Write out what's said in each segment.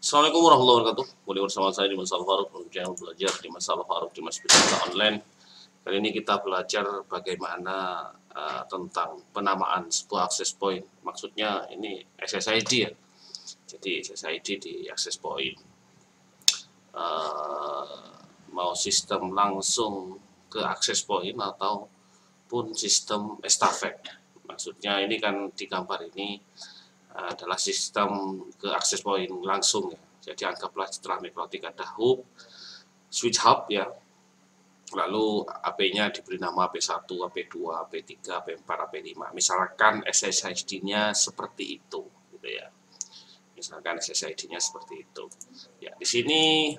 Assalamualaikum warahmatullahi wabarakatuh. Boleh bersama saya di Masalah Faruk, channel belajar di Masalah Faruk di Mas Bisa Online. Kali ini kita belajar bagaimana tentang penamaan sebuah access point. Maksudnya ini SSID ya. Jadi SSID di access point. Mau sistem langsung ke access point ataupun sistem estafet. Maksudnya ini kan di gambar ini adalah sistem ke access point langsung ya. Jadi anggaplah setelah mikrotik ada hub, switch hub ya. Lalu AP-nya diberi nama AP1, AP2, AP3, AP4, AP5. Misalkan SSID-nya seperti itu gitu ya. Misalkan SSID-nya seperti itu. Ya, di sini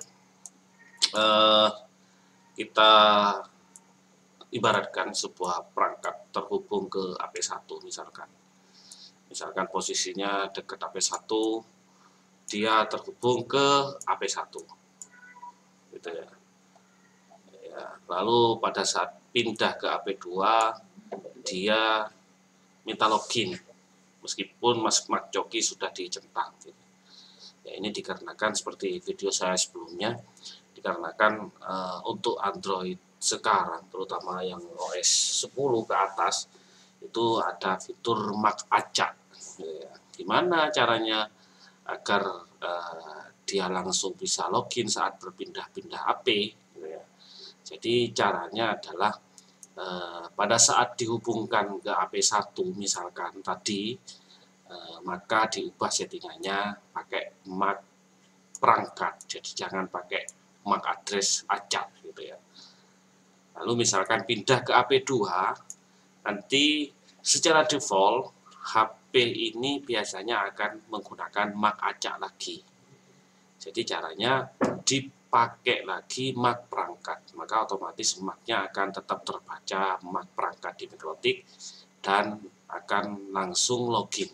kita ibaratkan sebuah perangkat terhubung ke AP1 misalkan. Misalkan posisinya dekat AP1, dia terhubung ke AP1 gitu ya. Lalu pada saat pindah ke AP2 dia minta login meskipun Mas Joki sudah dicentang gitu. Ya, ini dikarenakan seperti video saya sebelumnya, dikarenakan untuk Android sekarang terutama yang OS 10 ke atas itu ada fitur mak acak ya. Gimana caranya agar dia langsung bisa login saat berpindah-pindah AP gitu ya. Jadi caranya adalah pada saat dihubungkan ke AP1 misalkan tadi maka diubah settingannya pakai MAC perangkat, jadi jangan pakai MAC address acak gitu ya. Lalu misalkan pindah ke AP2 nanti secara default HP ini biasanya akan menggunakan MAC acak lagi. Jadi caranya dipakai lagi MAC perangkat, maka otomatis MAC-nya akan tetap terbaca MAC perangkat di mikrotik dan akan langsung login,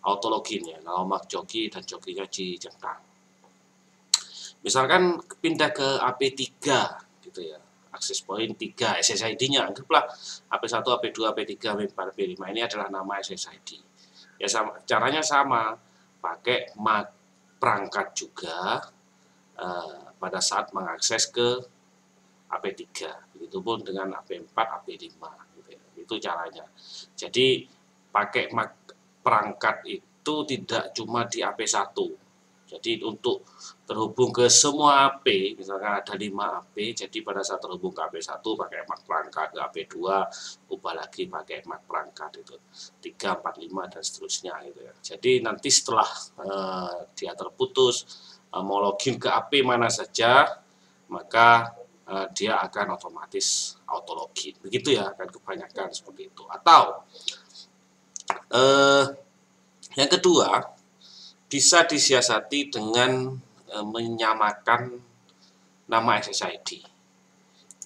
auto login ya, kalau MAC joki dan jokinya dicentang. Misalkan pindah ke AP3 gitu ya, access point 3 SSID-nya, anggaplah AP1, AP2, AP3, AP4, AP5 ini adalah nama SSID. Ya sama, caranya sama, pakai MAC perangkat juga pada saat mengakses ke AP3, begitupun dengan AP4, AP5 gitu ya. Itu caranya. Jadi pakai MAC perangkat itu tidak cuma di AP1. Jadi untuk terhubung ke semua AP, misalkan ada 5 AP, jadi pada saat terhubung ke AP1 pakai MAC perangkat, ke AP2 ubah lagi pakai MAC perangkat itu 3, 4, 5 dan seterusnya gitu ya. Jadi nanti setelah dia terputus mau login ke AP mana saja, maka dia akan otomatis auto login. Begitu ya, akan kebanyakan seperti itu. Atau yang kedua, bisa disiasati dengan menyamakan nama SSID.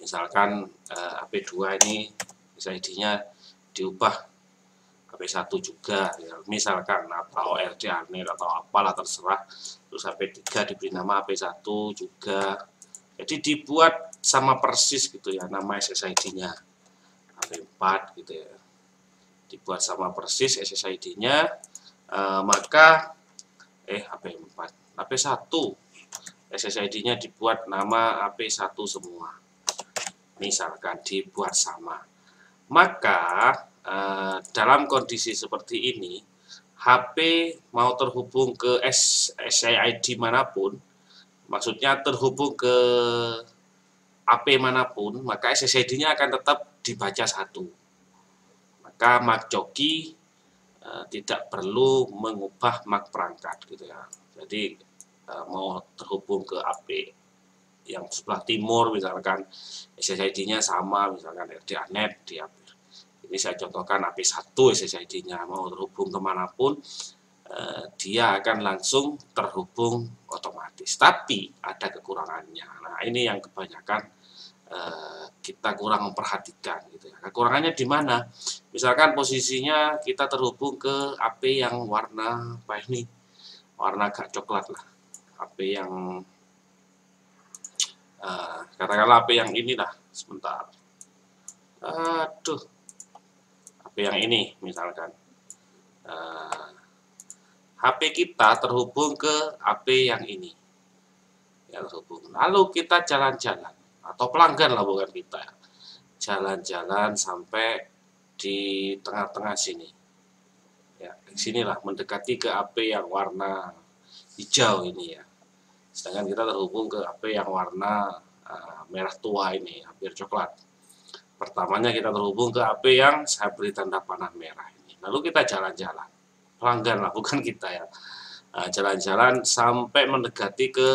Misalkan AP2 ini SSID-nya diubah AP1 juga ya. Misalkan atau RD Arnet atau apalah terserah. Terus AP3 diberi nama AP1 juga. Jadi dibuat sama persis gitu ya nama SSID-nya. AP4 gitu ya. Dibuat sama persis SSID-nya, maka AP4, AP1 SSID-nya dibuat nama AP1 semua. Misalkan dibuat sama. Maka dalam kondisi seperti ini, HP mau terhubung ke SSID manapun, maksudnya terhubung ke AP manapun, maka SSID-nya akan tetap dibaca satu. Maka MAC joki tidak perlu mengubah MAC perangkat gitu ya. Jadi mau terhubung ke AP yang sebelah timur misalkan SSID-nya sama, misalkan RD Arnet di AP. Ini saya contohkan AP1 SSID-nya, mau terhubung kemanapun dia akan langsung terhubung otomatis. Tapi ada kekurangannya. Nah ini yang kebanyakan kita kurang memperhatikan gitu ya. Kekurangannya di mana? Misalkan posisinya kita terhubung ke AP yang warna apa ini? Warna agak coklat lah. AP yang katakanlah AP yang inilah, sebentar. Aduh. AP yang ini misalkan. HP kita terhubung ke HP yang ini, ya terhubung. Lalu kita jalan-jalan atau pelanggan lah, bukan kita, jalan-jalan sampai di tengah-tengah sini, ya sinilah mendekati ke HP yang warna hijau ini ya. Sedangkan kita terhubung ke HP yang warna merah tua ini, hampir coklat. Pertamanya kita terhubung ke HP yang saya beri tanda panah merah ini. Lalu kita jalan-jalan, pelanggan lah, bukan kita ya. Jalan-jalan sampai mendekati ke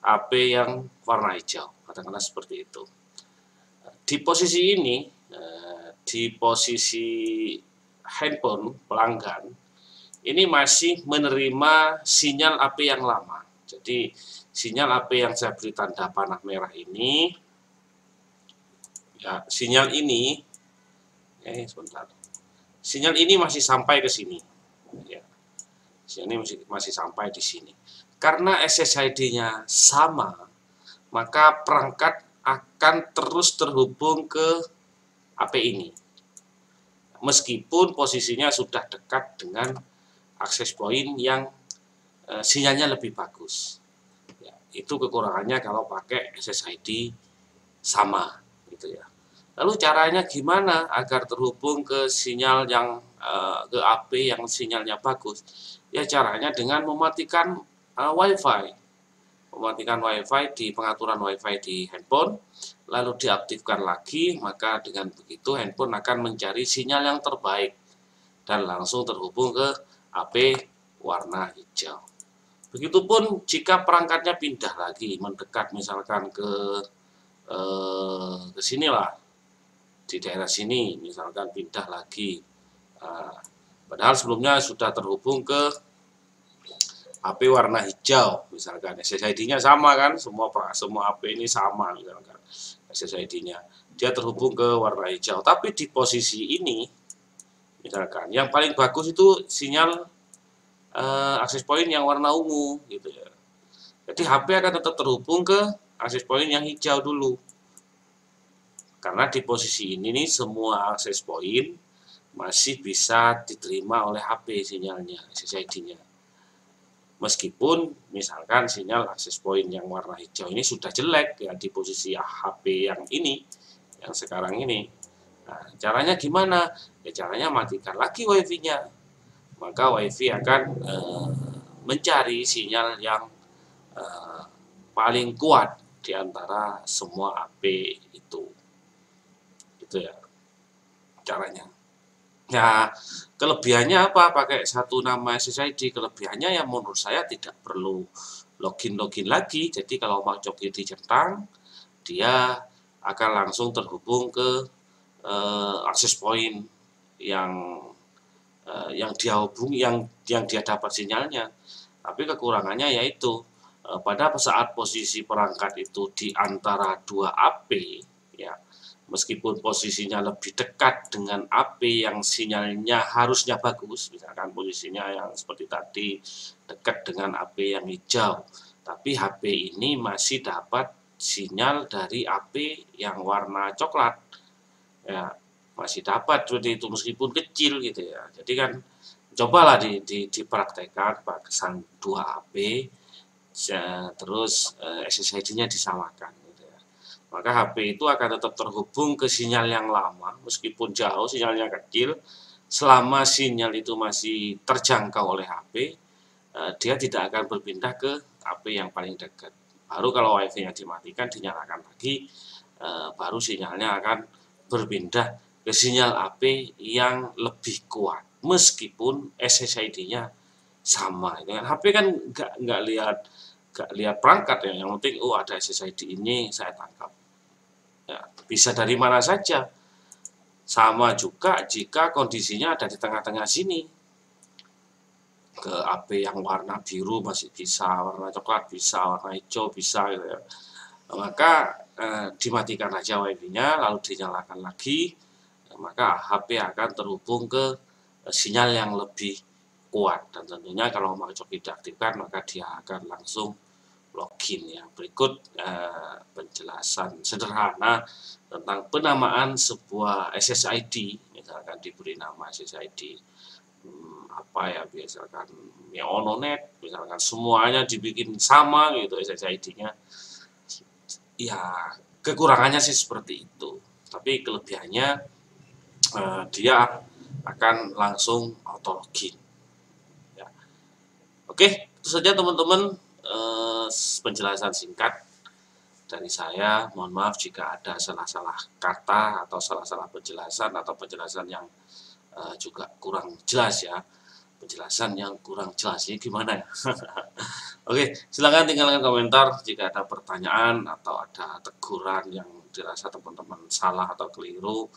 HP yang warna hijau, katakanlah seperti itu. Di posisi ini, di posisi handphone pelanggan, ini masih menerima sinyal HP yang lama. Jadi sinyal HP yang saya beri tanda panah merah ini, ya sinyal ini, sebentar, sinyal ini masih sampai ke sini, ya. Sinyal ini masih sampai di sini. Karena SSID-nya sama, maka perangkat akan terus terhubung ke HP ini, meskipun posisinya sudah dekat dengan akses point yang sinyalnya lebih bagus. Ya, itu kekurangannya kalau pakai SSID sama, gitu ya. Lalu caranya gimana agar terhubung ke sinyal yang ke HP yang sinyalnya bagus? Ya caranya dengan mematikan WiFi. Mematikan WiFi di pengaturan WiFi di handphone, lalu diaktifkan lagi, maka dengan begitu handphone akan mencari sinyal yang terbaik dan langsung terhubung ke HP warna hijau. Begitupun jika perangkatnya pindah lagi, mendekat misalkan ke sinilah, di daerah sini misalkan pindah lagi, padahal sebelumnya sudah terhubung ke HP warna hijau, misalkan SSID-nya sama kan, semua HP ini sama, misalkan SSID-nya, dia terhubung ke warna hijau. Tapi di posisi ini, misalkan yang paling bagus itu sinyal akses point yang warna ungu, gitu ya. Jadi HP akan tetap terhubung ke akses point yang hijau dulu, karena di posisi ini nih semua akses point masih bisa diterima oleh HP sinyalnya, SSID-nya. Meskipun misalkan sinyal akses point yang warna hijau ini sudah jelek ya di posisi HP yang ini, yang sekarang ini. Nah, caranya gimana? Ya caranya matikan lagi WiFi-nya. Maka WiFi akan mencari sinyal yang paling kuat di antara semua HP itu. Itu ya caranya. Nah, kelebihannya apa pakai satu nama SSID? Kelebihannya yang menurut saya tidak perlu login lagi. Jadi kalau Mak Coki dicentang, dia akan langsung terhubung ke akses point yang dia hubungi, yang dia dapat sinyalnya. Tapi kekurangannya yaitu pada saat posisi perangkat itu di antara dua HP, ya, meskipun posisinya lebih dekat dengan HP yang sinyalnya harusnya bagus, misalkan posisinya yang seperti tadi dekat dengan HP yang hijau, tapi HP ini masih dapat sinyal dari HP yang warna coklat, ya masih dapat seperti itu meskipun kecil gitu ya. Jadi kan cobalah dipraktekkan pakai dua HP, terus SSID-nya disamakan. Maka HP itu akan tetap terhubung ke sinyal yang lama, meskipun jauh sinyalnya kecil, selama sinyal itu masih terjangkau oleh HP, dia tidak akan berpindah ke HP yang paling dekat. Baru kalau WiFi-nya dimatikan, dinyalakan lagi, baru sinyalnya akan berpindah ke sinyal HP yang lebih kuat, meskipun SSID-nya sama. Dengan HP kan nggak lihat perangkat ya, yang penting ada SSID ini saya tangkap. Ya, bisa dari mana saja. Sama juga jika kondisinya ada di tengah-tengah sini. Ke HP yang warna biru masih bisa, warna coklat bisa, warna hijau bisa gitu ya. Maka dimatikan aja WiFi-nya, lalu dinyalakan lagi, maka HP akan terhubung ke sinyal yang lebih kuat. Dan tentunya kalau Mak Coki diaktifkan, maka dia akan langsung login ya. Berikut penjelasan sederhana tentang penamaan sebuah SSID, misalkan diberi nama SSID apa ya, misalkan Neononet, misalkan semuanya dibikin sama gitu SSID-nya. Ya kekurangannya sih seperti itu, tapi kelebihannya dia akan langsung auto login. Ya. Oke, itu saja teman-teman penjelasan singkat dari saya. Mohon maaf jika ada salah-salah kata atau salah-salah penjelasan atau penjelasan yang juga kurang jelas ya. Penjelasan yang kurang jelas ini gimana ya? Oke, silakan tinggalkan komentar jika ada pertanyaan atau ada teguran yang dirasa teman-teman salah atau keliru.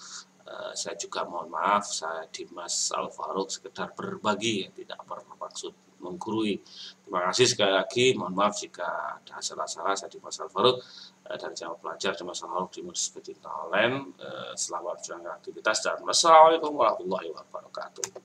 Saya juga mohon maaf, saya Dimas Alfaruk sekedar berbagi, tidak bermaksud menggurui. Terima kasih sekali lagi, mohon maaf jika ada salah-salah. Saya Dimas Alfaruk dari channel Pelajar Dimas Alfaruk di Universitas Online. Selamat menjalankan aktivitas dan wassalamualaikum warahmatullahi wabarakatuh.